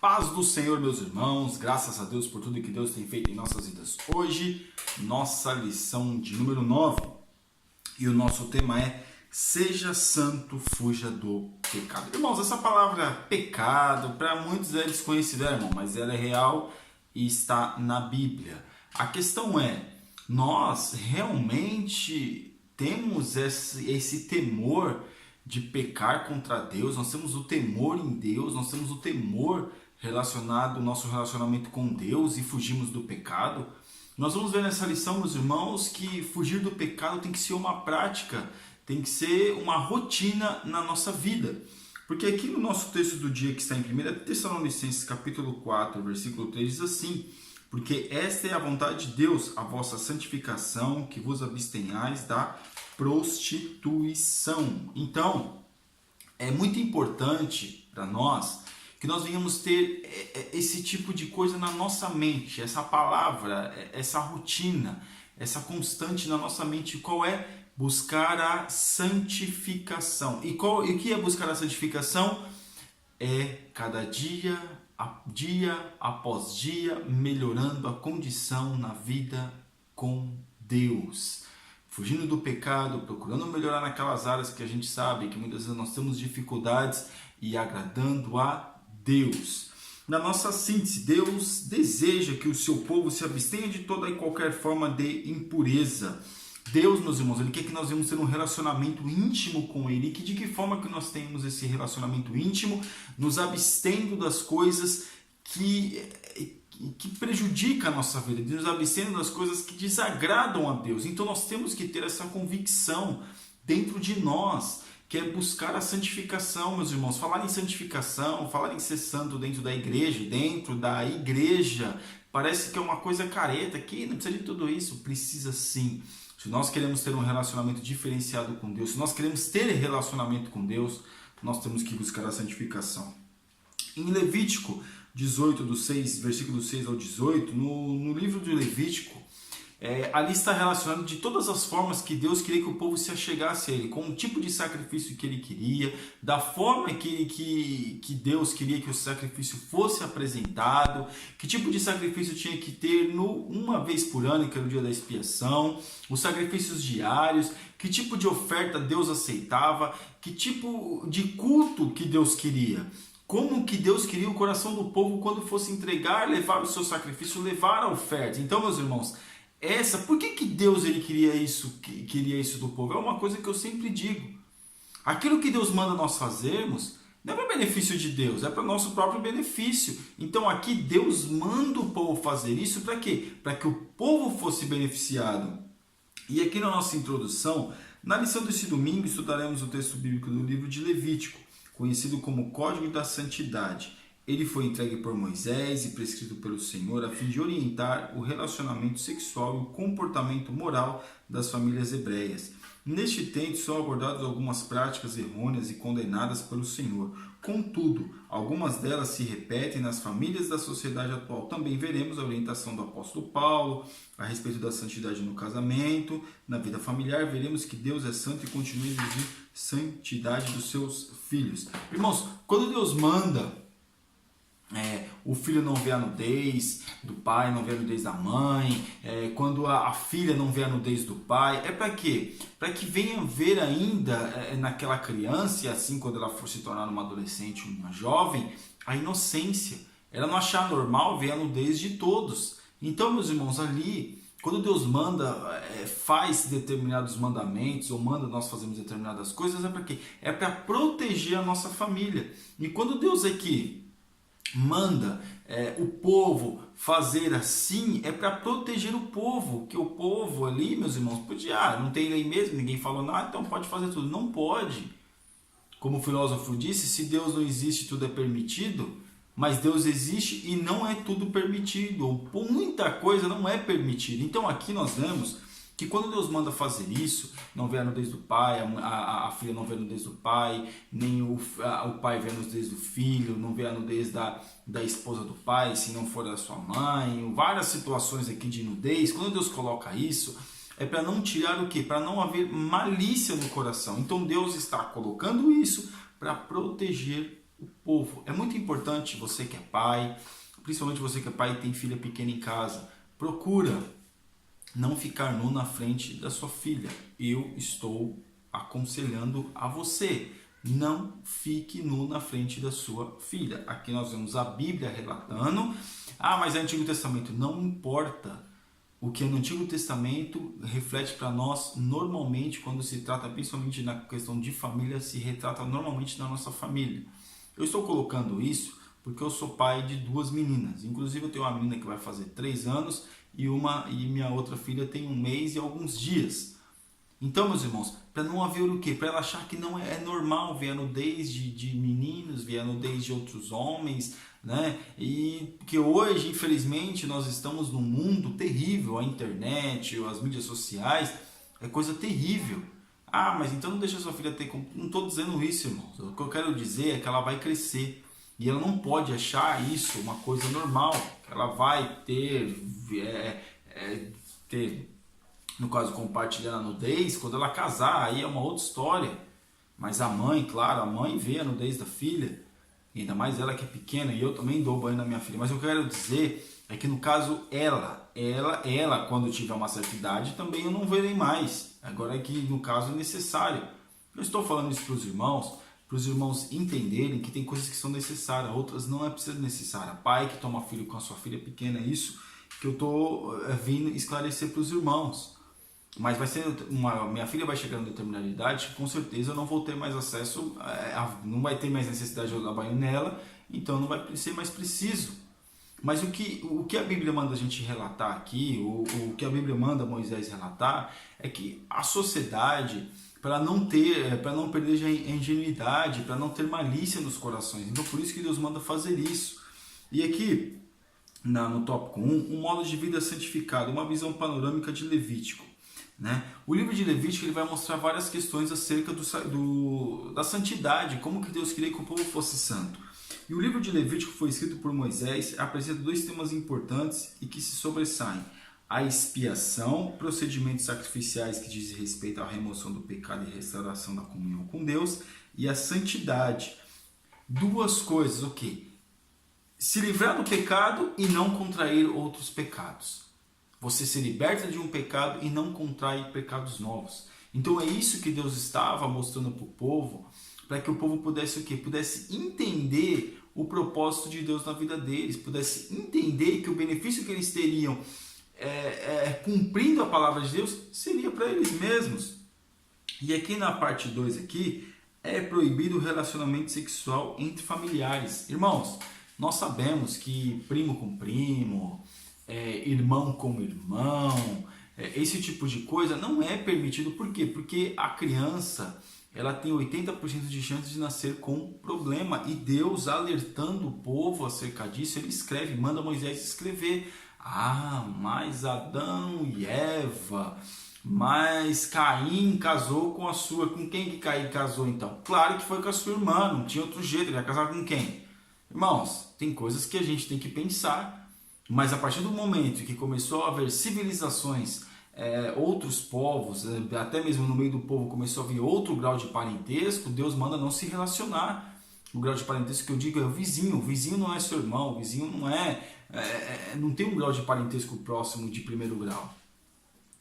Paz do Senhor, meus irmãos, graças a Deus por tudo que Deus tem feito em nossas vidas. Hoje, nossa lição de número 9, e o nosso tema é Seja santo, fuja do pecado. Irmãos, essa palavra pecado, para muitos é desconhecida, irmão, mas ela é real e está na Bíblia. A questão é, nós realmente temos esse temor de pecar contra Deus? Nós temos o temor em Deus, nós temos o temor relacionado ao nosso relacionamento com Deus e fugimos do pecado? Nós vamos ver nessa lição, meus irmãos, que fugir do pecado tem que ser uma prática, tem que ser uma rotina na nossa vida. Porque aqui no nosso texto do dia, que está em 1 Tessalonicenses capítulo 4, versículo 3, diz assim: porque esta é a vontade de Deus, a vossa santificação, que vos abstenhais da prostituição. Então, é muito importante para nós que nós venhamos ter esse tipo de coisa na nossa mente, essa palavra, essa rotina, essa constante na nossa mente. Qual é? Buscar a santificação. E o que é buscar a santificação? É cada dia após dia, melhorando a condição na vida com Deus. Fugindo do pecado, procurando melhorar naquelas áreas que a gente sabe que muitas vezes nós temos dificuldades e agradando a Deus. Na nossa síntese, Deus deseja que o seu povo se abstenha de toda e qualquer forma de impureza. Deus, meus irmãos, Ele quer que nós venhamos ter um relacionamento íntimo com Ele. E de que forma que nós temos esse relacionamento íntimo? Nos abstendo das coisas que prejudicam a nossa vida, nos abstendo das coisas que desagradam a Deus. Então nós temos que ter essa convicção dentro de nós, que é buscar a santificação, meus irmãos. Falar em santificação, falar em ser santo dentro da igreja, parece que é uma coisa careta, que não precisa de tudo isso. Precisa sim. Se nós queremos ter um relacionamento diferenciado com Deus, se nós queremos ter relacionamento com Deus, nós temos que buscar a santificação. Em Levítico 18, do 6, versículo 6 ao 18, no livro de Levítico, ali está relacionado de todas as formas que Deus queria que o povo se achegasse a Ele, com o tipo de sacrifício que Ele queria, da forma que Deus queria que o sacrifício fosse apresentado, que tipo de sacrifício tinha que ter uma vez por ano, que era o dia da expiação, os sacrifícios diários, que tipo de oferta Deus aceitava, que tipo de culto que Deus queria. Como que Deus queria o coração do povo quando fosse entregar, levar o seu sacrifício, levar a oferta. Então, meus irmãos, por que Deus ele queria isso do povo? É uma coisa que eu sempre digo. Aquilo que Deus manda nós fazermos não é para benefício de Deus, é para nosso próprio benefício. Então aqui Deus manda o povo fazer isso para quê? Para que o povo fosse beneficiado. E aqui na nossa introdução, na lição desse domingo, estudaremos o texto bíblico do livro de Levítico, conhecido como Código da Santidade. Ele foi entregue por Moisés e prescrito pelo Senhor a fim de orientar o relacionamento sexual e o comportamento moral das famílias hebreias. Neste texto são abordadas algumas práticas errôneas e condenadas pelo Senhor. Contudo, algumas delas se repetem nas famílias da sociedade atual. Também veremos a orientação do apóstolo Paulo a respeito da santidade no casamento, na vida familiar. Veremos que Deus é santo e continua a exigir santidade dos seus filhos. Irmãos, quando Deus manda o filho não vê a nudez do pai, não vê a nudez da mãe, quando a filha não vê a nudez do pai, é para quê? Para que venha ver ainda naquela criança, e assim quando ela for se tornar uma adolescente, uma jovem, a inocência. Ela não achar normal ver a nudez de todos. Então, meus irmãos, ali, quando Deus manda, faz determinados mandamentos, ou manda nós fazermos determinadas coisas, é para quê? É para proteger a nossa família. E quando Deus aqui manda o povo fazer assim, é para proteger o povo, que o povo ali, meus irmãos, podia, não tem lei mesmo, ninguém falou nada, então pode fazer tudo. Não pode. Como o filósofo disse, se Deus não existe, tudo é permitido, mas Deus existe e não é tudo permitido, ou muita coisa não é permitida. Então aqui nós vemos que quando Deus manda fazer isso, não vê a nudez do pai, a filha não vê a nudez do pai, nem o pai vê a nudez do filho, não vê a nudez da esposa do pai, se não for da sua mãe, várias situações aqui de nudez. Quando Deus coloca isso, é para não tirar o quê? Para não haver malícia no coração. Então Deus está colocando isso para proteger o povo. É muito importante você que é pai, principalmente você que é pai e tem filha pequena em casa, procura não ficar nu na frente da sua filha. Eu estou aconselhando a você. Não fique nu na frente da sua filha. Aqui nós vemos a Bíblia relatando. Mas é Antigo Testamento. Não importa. O que é no Antigo Testamento reflete para nós normalmente, quando se trata principalmente na questão de família, se retrata normalmente na nossa família. Eu estou colocando isso porque eu sou pai de 2 meninas. Inclusive eu tenho uma menina que vai fazer 3 anos e minha outra filha tem 1 mês e alguns dias. Então, meus irmãos, para não haver o quê? Para ela achar que não é normal ver a nudez de meninos, ver a nudez de outros homens, né? E que hoje, infelizmente, nós estamos num mundo terrível, a internet, as mídias sociais, é coisa terrível. Mas então não deixa sua filha ter... Não estou dizendo isso, irmãos. O que eu quero dizer é que ela vai crescer. E ela não pode achar isso uma coisa normal. Que ela vai ter no caso, compartilhar a nudez, quando ela casar, aí é uma outra história. Mas a mãe, claro, a mãe vê a nudez da filha, ainda mais ela que é pequena, e eu também dou banho na minha filha. Mas o que eu quero dizer é que no caso ela quando tiver uma certa idade, também eu não verei mais. Agora é que no caso é necessário. Eu estou falando isso para os irmãos entenderem que tem coisas que são necessárias, outras não é preciso necessária. Pai que toma filho com a sua filha pequena, é isso que eu estou vindo esclarecer para os irmãos. Mas vai ser minha filha vai chegar em determinada idade, com certeza eu não vou ter mais acesso, não vai ter mais necessidade de eu dar banho nela, então não vai ser mais preciso. Mas o que a Bíblia manda a gente relatar aqui, o que a Bíblia manda Moisés relatar, é que a sociedade, para não perder a ingenuidade, para não ter malícia nos corações, então por isso que Deus manda fazer isso. E aqui, no tópico 1, um modo de vida santificado, uma visão panorâmica de Levítico. Né? O livro de Levítico ele vai mostrar várias questões acerca da santidade, como que Deus queria que o povo fosse santo. E o livro de Levítico foi escrito por Moisés, apresenta 2 temas importantes e que se sobressaem: a expiação, procedimentos sacrificiais que dizem respeito à remoção do pecado e restauração da comunhão com Deus, e a santidade. 2 coisas, ok? Se livrar do pecado e não contrair outros pecados. Você se liberta de um pecado e não contrai pecados novos. Então é isso que Deus estava mostrando para o povo, para que o povo pudesse o quê? Pudesse entender o propósito de Deus na vida deles, pudesse entender que o benefício que eles teriam cumprindo a palavra de Deus seria para eles mesmos. E aqui na parte 2 aqui, é proibido o relacionamento sexual entre familiares. Irmãos, nós sabemos que primo com primo, irmão com irmão, esse tipo de coisa não é permitido. Por quê? Porque a criança ela tem 80% de chance de nascer com problema, e Deus, alertando o povo acerca disso, ele escreve, manda Moisés escrever: mas Adão e Eva, mas Caim casou com quem que Caim casou então? Claro que foi com a sua irmã, não tinha outro jeito, ele ia casar com quem? Irmãos, tem coisas que a gente tem que pensar. Mas a partir do momento que começou a haver civilizações, outros povos, até mesmo no meio do povo começou a vir outro grau de parentesco, Deus manda não se relacionar. O grau de parentesco que eu digo é o vizinho não é seu irmão, o vizinho não tem um grau de parentesco próximo de primeiro grau.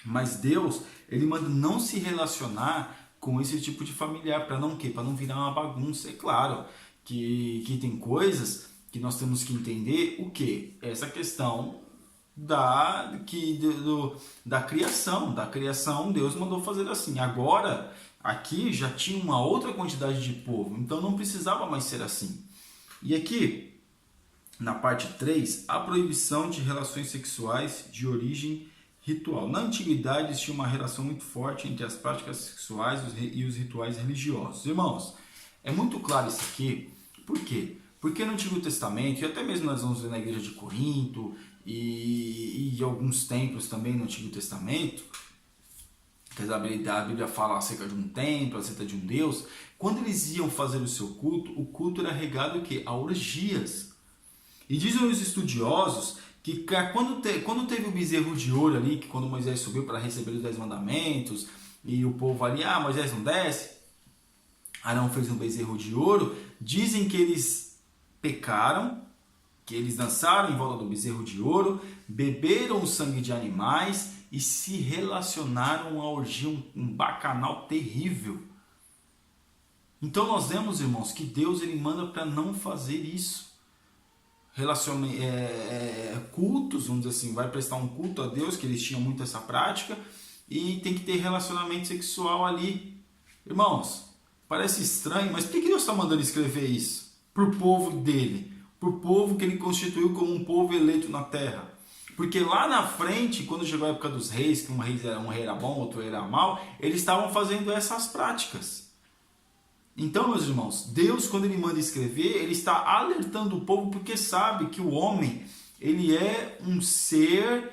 Mas Deus, ele manda não se relacionar com esse tipo de familiar, para não quê? Para não virar uma bagunça. É claro que tem coisas que nós temos que entender o que? Essa questão da criação, Deus mandou fazer assim. Agora, aqui já tinha uma outra quantidade de povo, então não precisava mais ser assim. E aqui, na parte 3, a proibição de relações sexuais de origem ritual. Na antiguidade existia uma relação muito forte entre as práticas sexuais e os rituais religiosos. Irmãos, é muito claro isso aqui. Por quê? Porque no Antigo Testamento, e até mesmo nós vamos ver na igreja de Corinto e alguns templos também no Antigo Testamento, que a Bíblia fala acerca de um templo, acerca de um Deus, quando eles iam fazer o seu culto, o culto era regado a orgias. E dizem os estudiosos que quando teve o bezerro de ouro ali, que quando Moisés subiu para receber os 10 mandamentos, e o povo ali, Moisés não desce, Arão fez um bezerro de ouro, dizem que eles pecaram, que eles dançaram em volta do bezerro de ouro, beberam o sangue de animais e se relacionaram a orgia, um bacanal terrível. Então nós vemos, irmãos, que Deus ele manda para não fazer isso. Cultos, vamos dizer assim, vai prestar um culto a Deus, que eles tinham muito essa prática, e tem que ter relacionamento sexual ali. Irmãos, parece estranho, mas por que Deus está mandando escrever isso? Para o povo dele, para o povo que ele constituiu como um povo eleito na terra. Porque lá na frente, quando chegou a época dos reis, que um rei era bom, outro era mal, eles estavam fazendo essas práticas. Então, meus irmãos, Deus, quando ele manda escrever, ele está alertando o povo porque sabe que o homem, ele é um ser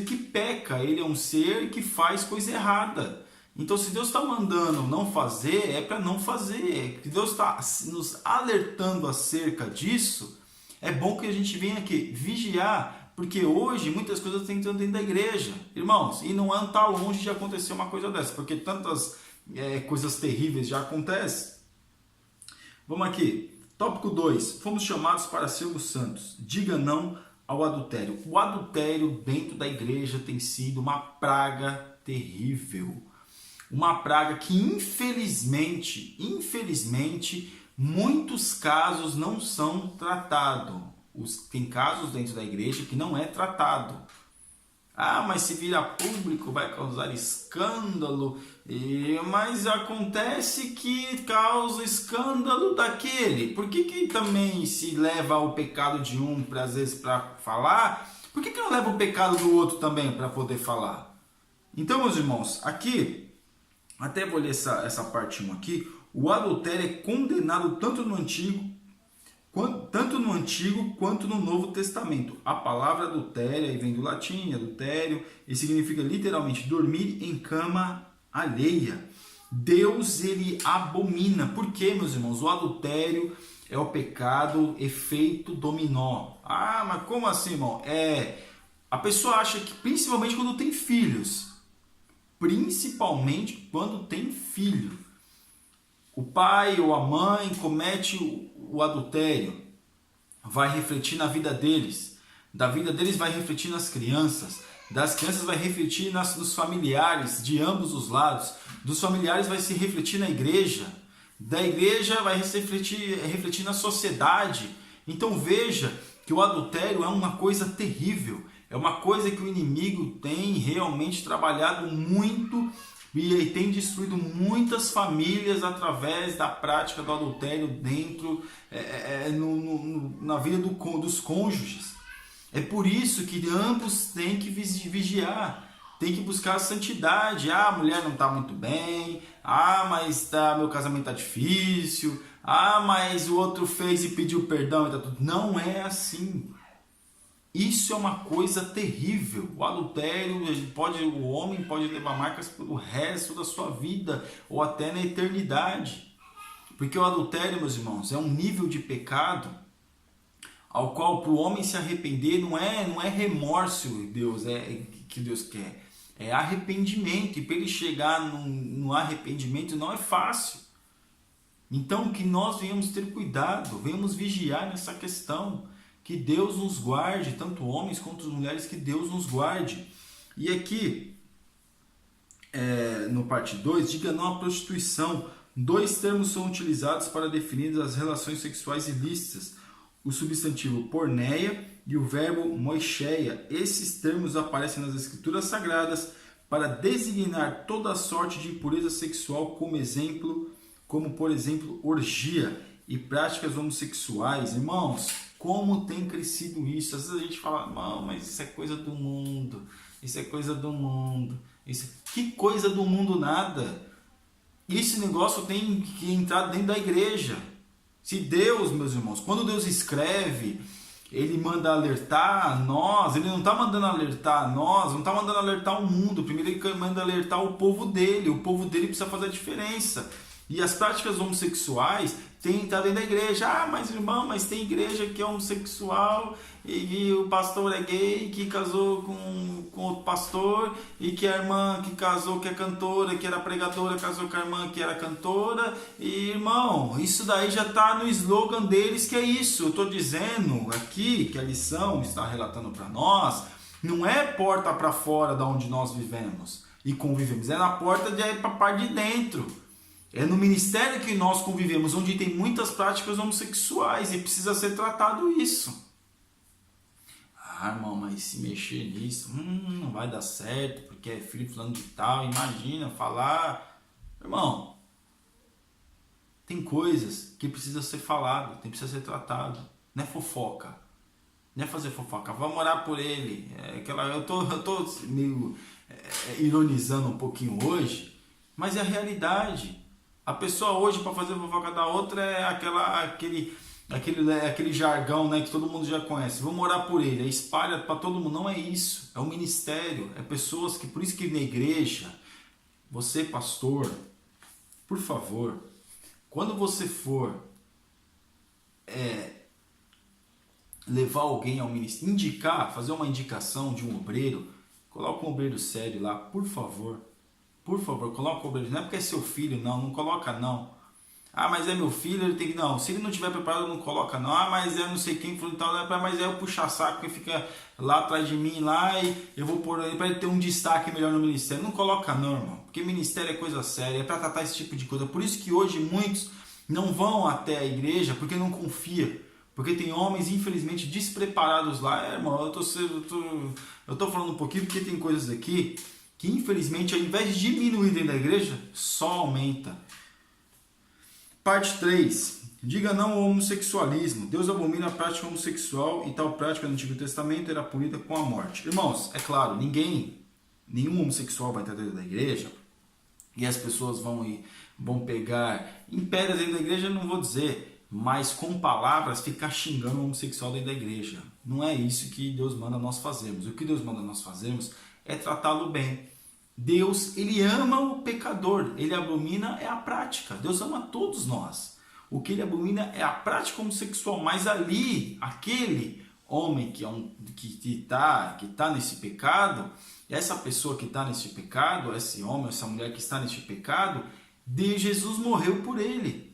que peca, ele é um ser que faz coisa errada. Então, se Deus está mandando não fazer, é para não fazer. Se Deus está nos alertando acerca disso, é bom que a gente venha aqui vigiar, porque hoje muitas coisas estão entrando dentro da igreja, irmãos, e não está longe de acontecer uma coisa dessa, porque tantas coisas terríveis já acontecem. Vamos aqui, tópico 2, fomos chamados para sermos santos, diga não ao adultério. O adultério dentro da igreja tem sido uma praga terrível, uma praga que infelizmente, muitos casos não são tratados. Tem casos dentro da igreja que não é tratado. Mas se vira público vai causar escândalo, mas acontece que causa escândalo daquele. Por que também se leva o pecado de um às vezes para falar? Por que não leva o pecado do outro também para poder falar? Então, meus irmãos, aqui, até vou ler essa parte 1 aqui, o adultério é condenado tanto no Antigo quanto no Novo Testamento. A palavra adultério vem do latim, adultério, e significa literalmente dormir em cama alheia. Deus, ele abomina. Por quê, meus irmãos? O adultério é o pecado efeito dominó. Mas como assim, irmão? A pessoa acha que, principalmente quando tem filhos, o pai ou a mãe comete o adultério, vai refletir na vida deles, da vida deles vai refletir nas crianças, das crianças vai refletir nos familiares de ambos os lados, dos familiares vai se refletir na igreja, da igreja vai refletir na sociedade. Então veja que o adultério é uma coisa terrível, é uma coisa que o inimigo tem realmente trabalhado muito e tem destruído muitas famílias através da prática do adultério dentro, na vida dos cônjuges. É por isso que ambos têm que vigiar, têm que buscar a santidade. A mulher não está muito bem, mas meu casamento está difícil, mas o outro fez e pediu perdão. Não é assim. Isso é uma coisa terrível. O adultério, o homem pode levar marcas pelo resto da sua vida ou até na eternidade. Porque o adultério, meus irmãos, é um nível de pecado ao qual para o homem se arrepender não é remorso que Deus quer. É arrependimento. E para ele chegar no arrependimento não é fácil. Então que nós venhamos ter cuidado, venhamos vigiar nessa questão. Que Deus nos guarde, tanto homens quanto mulheres, que Deus nos guarde. E aqui, no parte 2, diga não à prostituição. 2 termos são utilizados para definir as relações sexuais ilícitas. O substantivo porneia e o verbo moicheia. Esses termos aparecem nas escrituras sagradas para designar toda sorte de impureza sexual, como por exemplo orgia e práticas homossexuais. Irmãos, como tem crescido isso? Às vezes a gente fala, não, mas isso é coisa do mundo, isso é coisa do mundo. Que coisa do mundo nada? Esse negócio tem que entrar dentro da igreja. Se Deus, meus irmãos, quando Deus escreve, Ele manda alertar a nós, Ele não está mandando alertar a nós, não está mandando alertar o mundo. Primeiro Ele manda alertar o povo dele precisa fazer a diferença. E as práticas homossexuais tá dentro da igreja. Ah, mas irmão, mas tem igreja que é homossexual e o pastor é gay, que casou com outro pastor, e que a irmã que casou, que é cantora, que era pregadora, casou com a irmã que era cantora. E irmão, isso daí já está no slogan deles, que é isso. Eu estou dizendo aqui que a lição está relatando para nós, não é porta para fora da onde nós vivemos e convivemos, é na porta para a parte de dentro. É no ministério que nós convivemos, onde tem muitas práticas homossexuais e precisa ser tratado isso. Ah, irmão, mas se mexer nisso, não vai dar certo, porque é filho falando de tal, imagina falar. Irmão, tem coisas que precisa ser falado, tem precisa ser tratado. Não é fofoca, não é fazer fofoca. Vamos orar por ele. Eu tô meio ironizando um pouquinho hoje, mas é a realidade. A pessoa hoje, para fazer fofoca da outra, é aquele jargão, né, que todo mundo já conhece. Vamos orar por ele, espalha para todo mundo. Não é isso, é um ministério, é pessoas que, por isso que na igreja, você pastor, por favor, quando você for levar alguém ao ministério, fazer uma indicação de um obreiro, coloca um obreiro sério lá, por favor. Por favor, coloca o obreiro. Não é porque é seu filho, não coloca não. Ah, mas é meu filho, ele tem que... Não, se ele não estiver preparado, não coloca não. Ah, mas é não sei quem, mas é o puxa-saco que fica lá atrás de mim, lá, e eu vou pôr ele para ele ter um destaque melhor no ministério. Não coloca não, irmão, porque ministério é coisa séria, é para tratar esse tipo de coisa. Por isso que hoje muitos não vão até a igreja, porque não confia. Porque tem homens, infelizmente, despreparados lá. Irmão, eu tô falando um pouquinho porque tem coisas aqui que, infelizmente, ao invés de diminuir dentro da igreja, só aumenta. Parte 3. Diga não ao homossexualismo. Deus abomina a prática homossexual e tal prática no Antigo Testamento era punida com a morte. Irmãos, é claro, nenhum homossexual vai estar dentro da igreja e as pessoas vão pegar em pedras dentro da igreja, não vou dizer, mas com palavras ficar xingando o homossexual dentro da igreja. Não é isso que Deus manda nós fazermos. O que Deus manda nós fazermos é tratá-lo bem. Deus, ele ama o pecador, ele abomina é a prática. Deus ama todos nós. O que ele abomina é a prática homossexual, mas ali, aquele homem que tá nesse pecado, essa pessoa que está nesse pecado, esse homem, essa mulher que está nesse pecado, Jesus morreu por ele.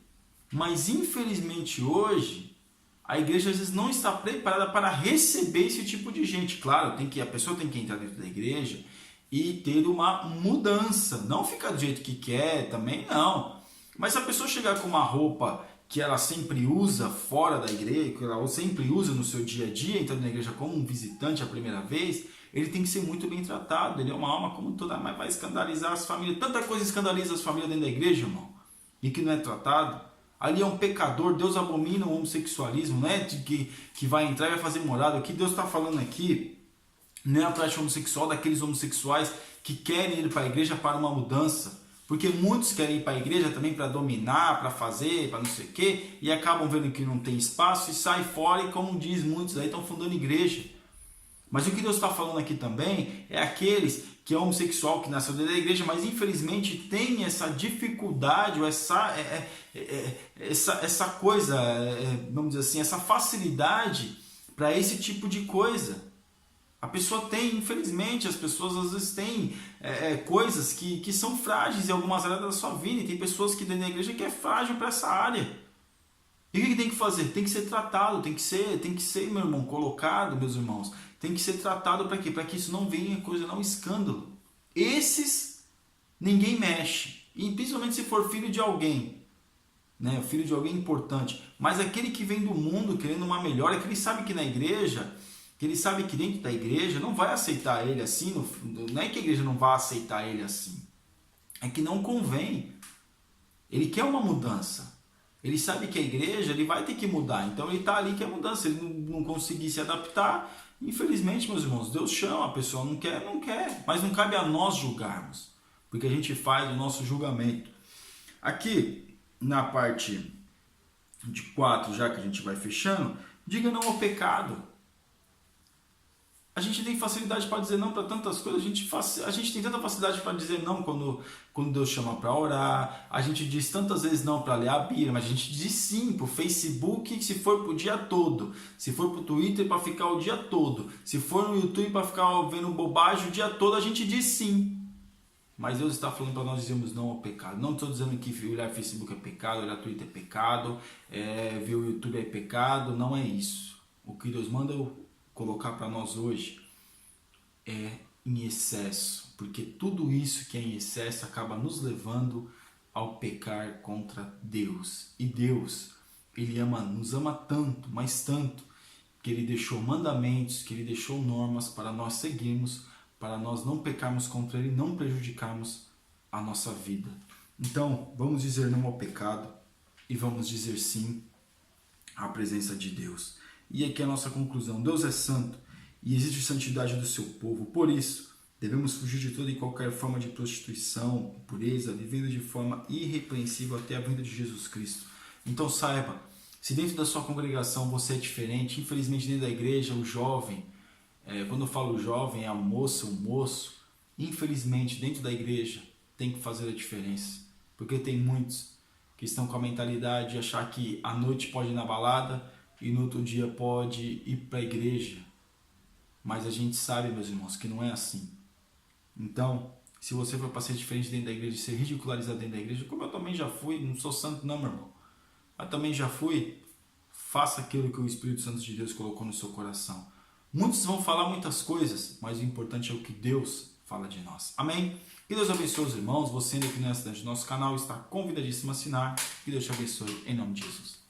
Mas infelizmente hoje, a igreja às vezes não está preparada para receber esse tipo de gente. Claro, a pessoa tem que entrar dentro da igreja e ter uma mudança, não ficar do jeito que quer também, não. Mas se a pessoa chegar com uma roupa que ela sempre usa fora da igreja, que ela sempre usa no seu dia a dia, entrando na igreja como um visitante a primeira vez, ele tem que ser muito bem tratado. Ele é uma alma como toda, mas vai escandalizar as famílias. Tanta coisa escandaliza as famílias dentro da igreja, irmão, e que não é tratado. Ali é um pecador. Deus abomina o homossexualismo, não é que vai entrar e vai fazer morada. O que Deus está falando aqui não é a prática homossexual daqueles homossexuais que querem ir para a igreja para uma mudança. Porque muitos querem ir para a igreja também para dominar, para fazer, para não sei o quê, e acabam vendo que não tem espaço e saem fora, e como diz muitos aí, estão fundando igreja. Mas o que Deus está falando aqui também é aqueles que é homossexual, que nasceu dentro da igreja, mas infelizmente tem essa dificuldade, ou essa coisa, vamos dizer assim, essa facilidade para esse tipo de coisa. A pessoa tem, infelizmente, as pessoas às vezes têm coisas que são frágeis em algumas áreas da sua vida, e tem pessoas que dentro da igreja que é frágil para essa área. E o que tem que fazer? Tem que ser tratado, tem que ser, meu irmão, colocado, meus irmãos, tem que ser tratado para quê? Para que isso não venha coisa, não escândalo. Esses, ninguém mexe, e principalmente se for filho de alguém, né? Filho de alguém importante, mas aquele que vem do mundo querendo uma melhora, que ele sabe que na igreja, que ele sabe que dentro da igreja não vai aceitar ele assim, não é que a igreja não vai aceitar ele assim, é que não convém. Ele quer uma mudança, ele sabe que a igreja ele vai ter que mudar, então ele está ali que é mudança. Ele não conseguir se adaptar, infelizmente, meus irmãos, Deus chama, a pessoa não quer, mas não cabe a nós julgarmos, porque a gente faz o nosso julgamento. Aqui na parte de 4, já que a gente vai fechando, diga não ao pecado. A gente tem facilidade para dizer não para tantas coisas, a gente tem tanta facilidade para dizer não quando Deus chama para orar, a gente diz tantas vezes não para ler a Bíblia, mas a gente diz sim para o Facebook se for para o dia todo, se for para o Twitter para ficar o dia todo, se for no YouTube para ficar vendo bobagem o dia todo, a gente diz sim. Mas Deus está falando para nós dizermos não ao pecado. Não estou dizendo que olhar Facebook é pecado, olhar Twitter é pecado, ver o YouTube é pecado, não é isso. O que Deus manda eu colocar para nós hoje é em excesso, porque tudo isso que é em excesso acaba nos levando ao pecar contra Deus. E Deus, Ele nos ama tanto, mas tanto, que Ele deixou mandamentos, que Ele deixou normas para nós seguirmos, para nós não pecarmos contra Ele, não prejudicarmos a nossa vida. Então, vamos dizer não ao pecado e vamos dizer sim à presença de Deus. E aqui a nossa conclusão: Deus é santo e exige santidade do seu povo. Por isso, devemos fugir de toda e qualquer forma de prostituição, impureza, vivendo de forma irrepreensível até a vinda de Jesus Cristo. Então saiba, se dentro da sua congregação você é diferente, infelizmente dentro da igreja, o jovem, quando eu falo jovem, é a moça, o moço, infelizmente dentro da igreja tem que fazer a diferença. Porque tem muitos que estão com a mentalidade de achar que à noite pode ir na balada e no outro dia pode ir para a igreja. Mas a gente sabe, meus irmãos, que não é assim. Então, se você for para ser diferente dentro da igreja, ser ridicularizado dentro da igreja, como eu também já fui, não sou santo não, meu irmão, mas também já fui, faça aquilo que o Espírito Santo de Deus colocou no seu coração. Muitos vão falar muitas coisas, mas o importante é o que Deus fala de nós. Amém? Que Deus abençoe os irmãos. Você ainda que não é assinante do nosso canal está convidadíssimo a assinar. Que Deus te abençoe em nome de Jesus.